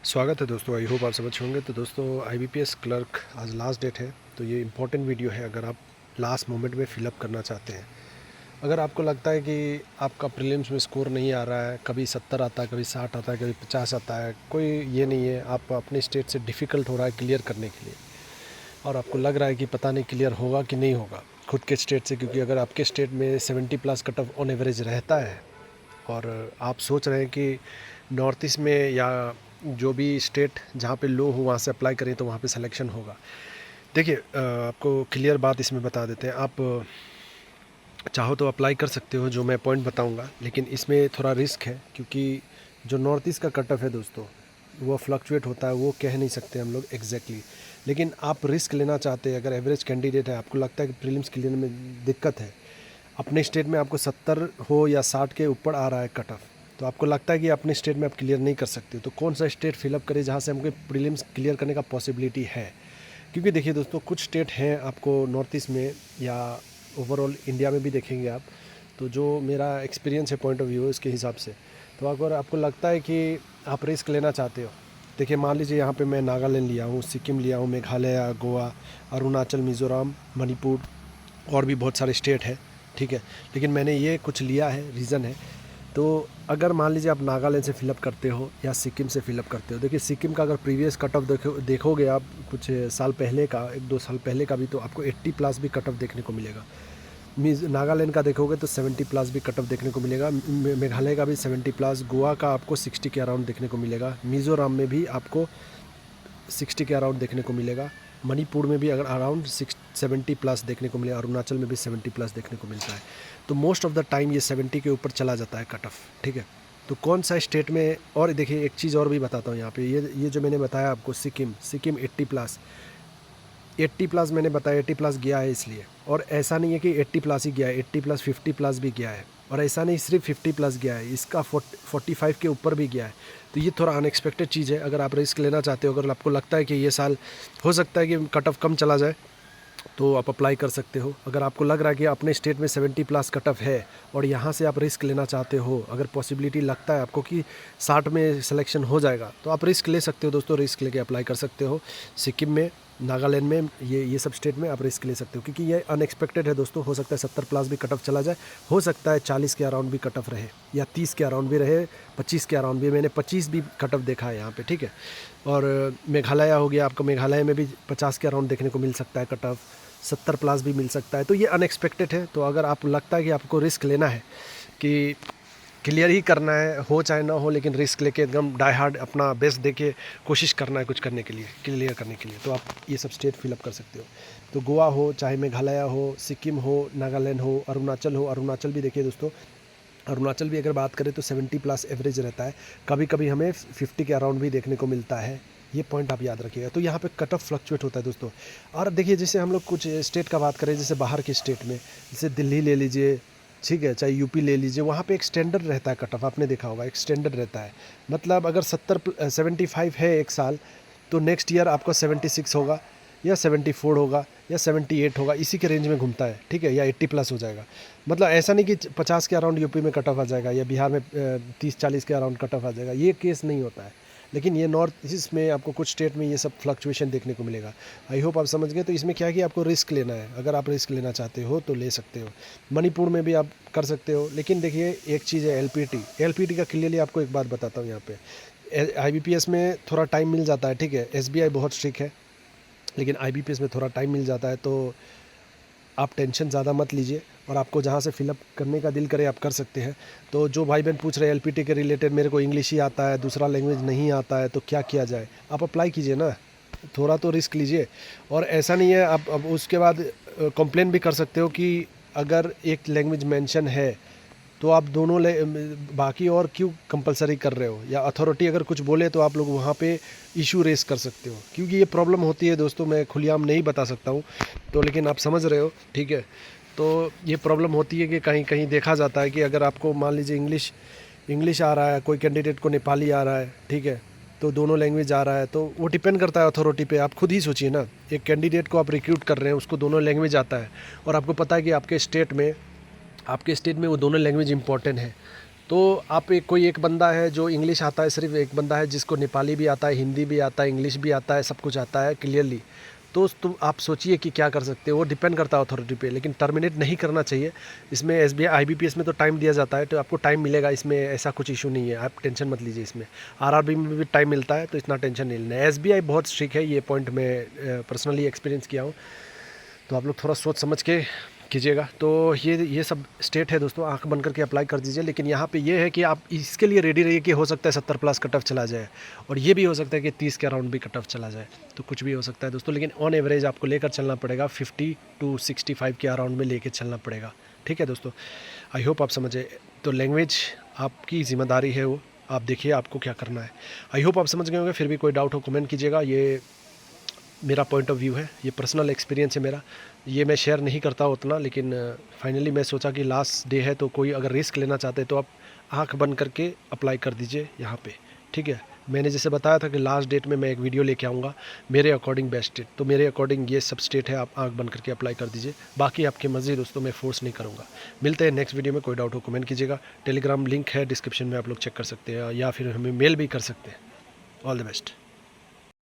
स्वागत है दोस्तों। आई होप आप सब अच्छे होंगे। तो दोस्तों आईबीपीएस क्लर्क आज लास्ट डेट है, तो ये इंपॉर्टेंट वीडियो है अगर आप लास्ट मोमेंट में फिलअप करना चाहते हैं। अगर आपको लगता है कि आपका प्रीलिम्स में स्कोर नहीं आ रहा है, कभी 70 आता है, कभी 60 आता है, कभी 50 आता है, कोई ये नहीं है, आप अपने स्टेट से डिफ़िकल्ट हो रहा है क्लियर करने के लिए और आपको लग रहा है कि पता नहीं क्लियर होगा कि नहीं होगा खुद के स्टेट से, क्योंकि अगर आपके स्टेट में 70+ कट ऑफ ऑन एवरेज रहता है और आप सोच रहे हैं कि नॉर्थ ईस्ट में या जो भी स्टेट जहाँ पे लो हो वहाँ से अप्लाई करें तो वहाँ पे सिलेक्शन होगा। देखिए आपको क्लियर बात इसमें बता देते हैं। आप चाहो तो अप्लाई कर सकते हो, जो मैं पॉइंट बताऊंगा, लेकिन इसमें थोड़ा रिस्क है क्योंकि जो नॉर्थ ईस्ट का कट ऑफ है दोस्तों वो फ्लक्चुएट होता है, वो कह नहीं सकते हम लोग एग्जैक्टली। लेकिन आप रिस्क लेना चाहते हैं, अगर एवरेज कैंडिडेट है, आपको लगता है कि प्रीलिम्स क्लियर में दिक्कत है, अपने स्टेट में आपको 70 हो या 60 के ऊपर आ रहा है कट ऑफ, तो आपको लगता है कि अपने स्टेट में आप क्लियर नहीं कर सकते, तो कौन सा स्टेट फिलअप करें जहाँ से हमको प्रीलिम्स क्लियर करने का पॉसिबिलिटी है। क्योंकि देखिए दोस्तों, कुछ स्टेट हैं आपको नॉर्थ ईस्ट में या ओवरऑल इंडिया में भी देखेंगे आप, तो जो मेरा एक्सपीरियंस है, पॉइंट ऑफ व्यू है, उसके हिसाब से, तो अगर आपको लगता है कि आप रिस्क लेना चाहते हो, देखिए मान लीजिए यहाँ पे मैं नागालैंड लिया हूँ, सिक्किम लिया हूँ, मेघालय, गोवा, अरुणाचल, मिज़ोरम, मणिपुर और भी बहुत सारे स्टेट हैं, ठीक है। लेकिन मैंने ये कुछ लिया है, रीज़न है। तो अगर मान लीजिए आप नागालैंड से फिलअप करते हो या सिक्किम से फिलअप करते हो, देखिए सिक्किम का अगर प्रीवियस कट ऑफ देखोगे आप कुछ साल पहले का, 1-2 साल पहले का भी, तो आपको 80+ भी कट ऑफ देखने को मिलेगा। नागालैंड का देखोगे तो 70+ भी कट ऑफ देखने को मिलेगा। मेघालय का भी 70+, गोवा का आपको 60 के अराउंड देखने को मिलेगा, मिज़ोरम में भी आपको 60 के अराउंड देखने को मिलेगा, मणिपुर में भी अगर अराउंड 70+ देखने को मिलेगा, अरुणाचल में भी 70+ देखने को मिलता है। तो मोस्ट ऑफ द टाइम ये 70 के ऊपर चला जाता है कट ऑफ, ठीक है। तो कौन सा स्टेट में, और देखिए एक चीज़ और भी बताता हूँ यहाँ पे, ये जो मैंने बताया आपको, सिक्किम 80+ मैंने बताया, 80+ गया है इसलिए, और ऐसा नहीं है कि 80+ ही गया है, 80+, 50+ भी गया है, और ऐसा नहीं सिर्फ 50+ गया है, इसका 45 के ऊपर भी गया है। तो ये थोड़ा अनएक्सपेक्टेड चीज़ है। अगर आप रिस्क लेना चाहते हो, अगर आपको लगता है कि ये साल हो सकता है कि कट ऑफ कम चला जाए, तो आप अप्लाई कर सकते हो। अगर आपको लग रहा है कि अपने स्टेट में 70+ कट ऑफ है और यहाँ से आप रिस्क लेना चाहते हो, अगर पॉसिबिलिटी लगता है आपको कि 60 में सिलेक्शन हो जाएगा, तो आप रिस्क ले सकते हो दोस्तों, रिस्क लेके अप्लाई कर सकते हो। सिक्किम में, नागालैंड में, ये सब स्टेट में आप रिस्क ले सकते हो, क्योंकि ये अनएक्सपेक्टेड है दोस्तों। हो सकता है 70+ भी कट ऑफ चला जाए, हो सकता है 40 के अराउंड भी कट ऑफ रहे, या 30 के अराउंड भी रहे, 25 के अराउंड भी। मैंने 25 भी कट ऑफ देखा है यहाँ पे, ठीक है। और मेघालय हो गया आपको, मेघालय में भी 50 के अराउंड देखने को मिल सकता है कट ऑफ, 70+ भी मिल सकता है। तो ये अनएक्सपेक्टेड है। तो अगर आप लगता है कि आपको रिस्क लेना है कि क्लियर ही करना है, हो चाहे ना हो, लेकिन रिस्क लेके एकदम डाई हार्ड अपना बेस्ट देके कोशिश करना है कुछ करने के लिए, क्लियर करने के लिए, तो आप ये सब स्टेट फिलअप कर सकते हो। तो गोवा हो, चाहे मेघालय हो, सिक्किम हो, नागालैंड हो, अरुणाचल हो, अरुणाचल भी देखिए दोस्तों, अरुणाचल भी अगर बात करें तो 70+ एवरेज रहता है, कभी कभी हमें 50 के अराउंड भी देखने को मिलता है। ये पॉइंट आप याद रखिएगा। तो यहाँ पे कट ऑफ फ्लक्चुएट होता है दोस्तों। और देखिए, जैसे हम लोग कुछ स्टेट का बात करें, जैसे बाहर के स्टेट में, जैसे दिल्ली ले लीजिए, ठीक है, चाहे यूपी ले लीजिए, वहाँ पे एक स्टैंडर्ड रहता है कट ऑफ, आपने देखा होगा, एक स्टैंडर्ड रहता है। मतलब अगर 75 है एक साल, तो नेक्स्ट ईयर आपका 76 होगा या 74 होगा या 78 होगा, इसी के रेंज में घूमता है, ठीक है, या 80+ हो जाएगा। मतलब ऐसा नहीं कि 50 के अराउंड यूपी में कट ऑफ आ जाएगा या बिहार में 30-40 के अराउंड कट ऑफ आ जाएगा, ये केस नहीं होता है। लेकिन ये नॉर्थ ईस्ट में आपको कुछ स्टेट में ये सब फ्लक्चुएशन देखने को मिलेगा। आई होप आप समझ गए। तो इसमें क्या है कि आपको रिस्क लेना है, अगर आप रिस्क लेना चाहते हो तो ले सकते हो। मणिपुर में भी आप कर सकते हो। लेकिन देखिए एक चीज़ है, एलपीटी का क्लियरली आपको एक बात बताता हूँ यहाँ पे। आईबीपीएस में थोड़ा टाइम मिल जाता है, ठीक है, एसबीआई बहुत स्ट्रिक्ट है, लेकिन आईबीपीएस में थोड़ा टाइम मिल जाता है। तो आप टेंशन ज़्यादा मत लीजिए, और आपको जहाँ से फिलअप करने का दिल करे आप कर सकते हैं। तो जो भाई बहन पूछ रहे हैं एलपीटी के रिलेटेड, मेरे को इंग्लिश ही आता है, दूसरा लैंग्वेज नहीं आता है, तो क्या किया जाए, आप अप्लाई कीजिए ना, थोड़ा तो रिस्क लीजिए। और ऐसा नहीं है, आप अब उसके बाद कंप्लेन भी कर सकते हो कि अगर एक लैंग्वेज मेंशन है तो आप दोनों बाकी और क्यों कंपलसरी कर रहे हो, या अथॉरिटी अगर कुछ बोले तो आप लोग वहाँ पे इशू रेस कर सकते हो, क्योंकि ये प्रॉब्लम होती है दोस्तों। मैं खुलेआम नहीं बता सकता हूँ तो, लेकिन आप समझ रहे हो, ठीक है। तो ये प्रॉब्लम होती है कि कहीं कहीं देखा जाता है कि अगर आपको मान लीजिए इंग्लिश आ रहा है, कोई कैंडिडेट को नेपाली आ रहा है, ठीक है, तो दोनों लैंग्वेज आ रहा है, तो वो डिपेंड करता है अथॉरिटी पे। आप खुद ही सोचिए ना, एक कैंडिडेट को आप रिक्रूट कर रहे हैं, उसको दोनों लैंग्वेज आता है, और आपको पता है कि आपके स्टेट में वो दोनों लैंग्वेज इंपॉर्टेंट है, तो आप कोई एक बंदा है जो इंग्लिश आता है, सिर्फ एक बंदा है जिसको नेपाली भी आता है, हिंदी भी आता है, इंग्लिश भी आता है, सब कुछ आता है क्लियरली, तो तुम आप सोचिए कि क्या कर सकते हो। वो डिपेंड करता है अथॉरिटी पे, लेकिन टर्मिनेट नहीं करना चाहिए। इसमें SBI IBPS में तो टाइम दिया जाता है, तो आपको टाइम मिलेगा, इसमें ऐसा कुछ इशू नहीं है, आप टेंशन मत लीजिए। इसमें RRB में भी टाइम मिलता है, तो इतना टेंशन नहीं लेना है। SBI बहुत स्ट्रिक्ट है, ये पॉइंट मैं पर्सनली एक्सपीरियंस किया हूँ, तो आप लोग थोड़ा सोच समझ के कीजिएगा। तो ये सब स्टेट है दोस्तों, आंख बंद करके अप्लाई कर दीजिए। लेकिन यहाँ पे ये है कि आप इसके लिए रेडी रहिए कि हो सकता है 70 प्लस कट ऑफ चला जाए, और ये भी हो सकता है कि 30 के अराउंड भी कट ऑफ चला जाए, तो कुछ भी हो सकता है दोस्तों। लेकिन ऑन एवरेज आपको लेकर चलना पड़ेगा 50 to 65 के अराउंड में लेके चलना पड़ेगा। ठीक है दोस्तों, आई होप आप समझे। तो लैंग्वेज आपकी जिम्मेदारी है, वो आप देखिए आपको क्या करना है। आई होप आप समझ गए होंगे। फिर भी कोई डाउट हो कमेंट कीजिएगा। ये मेरा पॉइंट ऑफ व्यू है, ये पर्सनल एक्सपीरियंस है मेरा, ये मैं शेयर नहीं करता उतना, लेकिन फाइनली मैं सोचा कि लास्ट डे है, तो कोई अगर रिस्क लेना चाहते हैं तो आप आंख बंद करके अप्लाई कर दीजिए यहाँ पे। ठीक है, मैंने जैसे बताया था कि लास्ट डेट में मैं एक वीडियो लेके आऊँगा मेरे अकॉर्डिंग बेस्ट स्टेट, तो मेरे अकॉर्डिंग ये सब स्टेट है, आप आंख बंद करके अप्लाई कर दीजिए। बाकी आपकी मर्जी दोस्तों, मैं फोर्स नहीं करूँगा। मिलते हैं नेक्स्ट वीडियो में। कोई डाउट हो कमेंट कीजिएगा। टेलीग्राम लिंक है डिस्क्रिप्शन में, आप लोग चेक कर सकते हैं, या फिर हमें मेल भी कर सकते हैं। All the best.